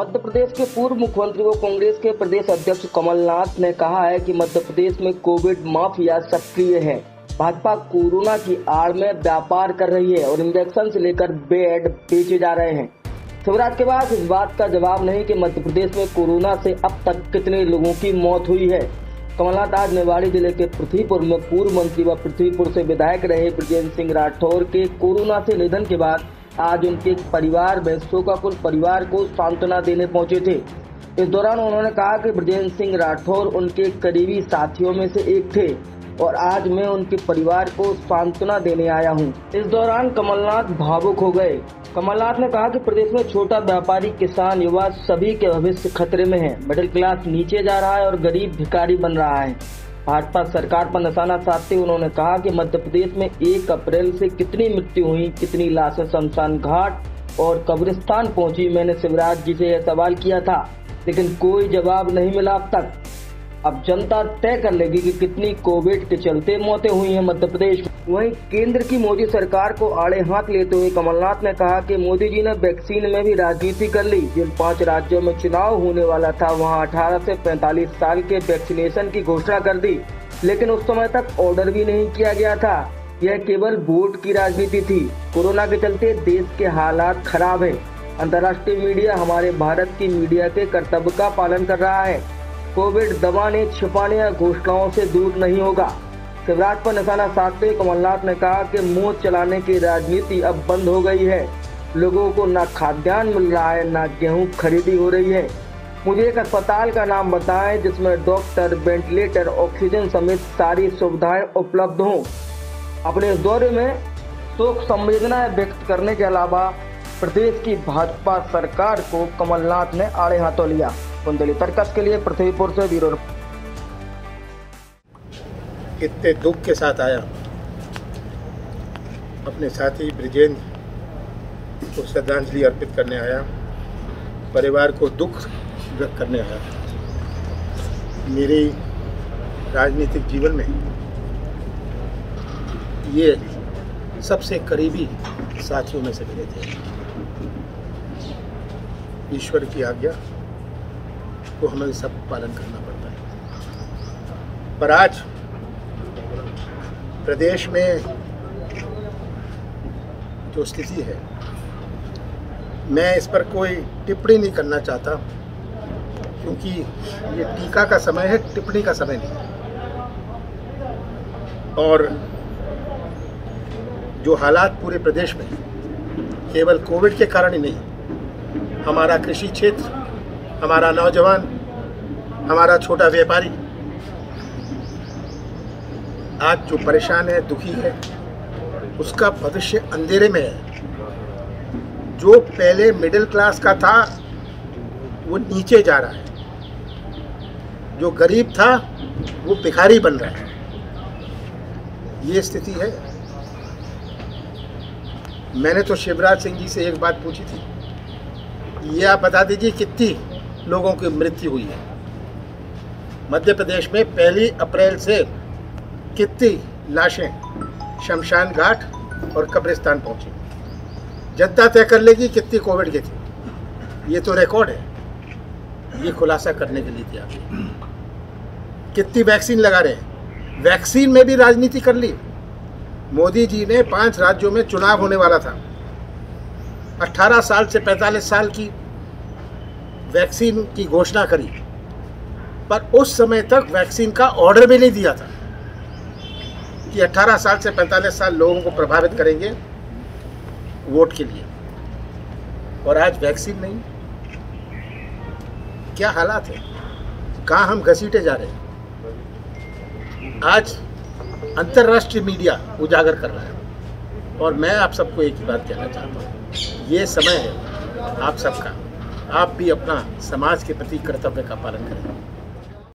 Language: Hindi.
मध्य प्रदेश के पूर्व मुख्यमंत्री व कांग्रेस के प्रदेश अध्यक्ष कमलनाथ ने कहा है कि मध्य प्रदेश में कोविड माफिया सक्रिय है। भाजपा कोरोना की आड़ में व्यापार कर रही है और इंजेक्शन से लेकर बेड बेचे जा रहे हैं। शिवराज के बाद इस बात का जवाब नहीं कि मध्य प्रदेश में कोरोना से अब तक कितने लोगों की मौत हुई है। कमलनाथ आज निवाड़ी जिले के पृथ्वीपुर में पूर्व मंत्री व पृथ्वीपुर से विधायक रहे बृजेंद्र सिंह राठौर के कोरोना से निधन के बाद आज उनके परिवार में शोकाकुल परिवार को सांत्वना देने पहुंचे थे। इस दौरान उन्होंने कहा कि बृजेंद्र सिंह राठौर उनके करीबी साथियों में से एक थे और आज मैं उनके परिवार को सांत्वना देने आया हूं। इस दौरान कमलनाथ भावुक हो गए। कमलनाथ ने कहा कि प्रदेश में छोटा व्यापारी, किसान, युवा सभी के भविष्य खतरे में है। मिडिल क्लास नीचे जा रहा है और गरीब भिखारी बन रहा है। भाजपा सरकार पर निशाना साधते उन्होंने कहा कि मध्य प्रदेश में 1 अप्रैल से कितनी मृत्यु हुई, कितनी लाशें शमशान घाट और कब्रिस्तान पहुंची। मैंने शिवराज जी से यह सवाल किया था लेकिन कोई जवाब नहीं मिला अब तक। अब जनता तय कर लेगी कि कितनी कोविड के चलते मौतें हुई हैं मध्य प्रदेश में। वहीं केंद्र की मोदी सरकार को आड़े हाथ लेते हुए कमलनाथ ने कहा कि मोदी जी ने वैक्सीन में भी राजनीति कर ली। जिन 5 राज्यों में चुनाव होने वाला था वहां 18 से 45 साल के वैक्सीनेशन की घोषणा कर दी, लेकिन उस समय तक ऑर्डर भी नहीं किया गया था। यह केवल वोट की राजनीति थी। कोरोना के चलते देश के हालात खराब है। अंतर्राष्ट्रीय मीडिया हमारे भारत की मीडिया के कर्तव्य का पालन कर रहा है। कोविड दबाने, छिपाने या घोषणाओं से दूर नहीं होगा। शिवराज पर निशाना साधते हुए कमलनाथ ने कहा कि मुंह चलाने की राजनीति अब बंद हो गई है। लोगों को न खाद्यान्न मिल रहा है, न गेहूं खरीदी हो रही है। मुझे एक अस्पताल का नाम बताएं जिसमें डॉक्टर, वेंटिलेटर, ऑक्सीजन समेत सारी सुविधाएं उपलब्ध हों। अपने इस दौरे में शोक संवेदना व्यक्त करने के अलावा प्रदेश की भाजपा सरकार को कमलनाथ ने आड़े हाथों लिया। कुंडली तर्कस के लिए पृथ्वीपुर से ब्यूरो। कितने दुख के साथ आया, अपने साथी बृजेंद्र को श्रद्धांजलि अर्पित करने आया, परिवार को दुख व्यक्त करने आया। मेरे राजनीतिक जीवन में ये सबसे करीबी साथियों में से मिले थे। ईश्वर की आज्ञा को हमें सब पालन करना पड़ता है। पर आज प्रदेश में जो स्थिति है, मैं इस पर कोई टिप्पणी नहीं करना चाहता क्योंकि ये टीका का समय है, टिप्पणी का समय नहीं। और जो हालात पूरे प्रदेश में केवल कोविड के कारण ही नहीं, हमारा कृषि क्षेत्र, हमारा नौजवान, हमारा छोटा व्यापारी आज जो परेशान है, दुखी है, उसका भविष्य अंधेरे में है। जो पहले मिडिल क्लास का था वो नीचे जा रहा है, जो गरीब था वो भिखारी बन रहा है। ये स्थिति है। मैंने तो शिवराज सिंह जी से एक बात पूछी थी, ये आप बता दीजिए कितनी लोगों की मृत्यु हुई है मध्य प्रदेश में 1 अप्रैल से, कितनी लाशें शमशान घाट और कब्रिस्तान पहुंची। जनता तय कर लेगी कितनी कोविड की थी। ये तो रिकॉर्ड है, ये खुलासा करने के लिए तैयार है। कितनी वैक्सीन लगा रहे हैं, वैक्सीन में भी राजनीति कर ली। मोदी जी ने 5 राज्यों में चुनाव होने वाला था, 18 साल से 45 साल की वैक्सीन की घोषणा करी, पर उस समय तक वैक्सीन का ऑर्डर भी नहीं दिया था कि 18 साल से 45 साल लोगों को प्रभावित करेंगे वोट के लिए। और आज वैक्सीन नहीं। क्या हालात है, कहाँ हम घसीटे जा रहे हैं। आज अंतर्राष्ट्रीय मीडिया उजागर कर रहा है और मैं आप सबको एक ही बात कहना चाहता हूँ, ये समय है आप सबका। आप भी अपना समाज के प्रति कर्तव्य का पालन करें।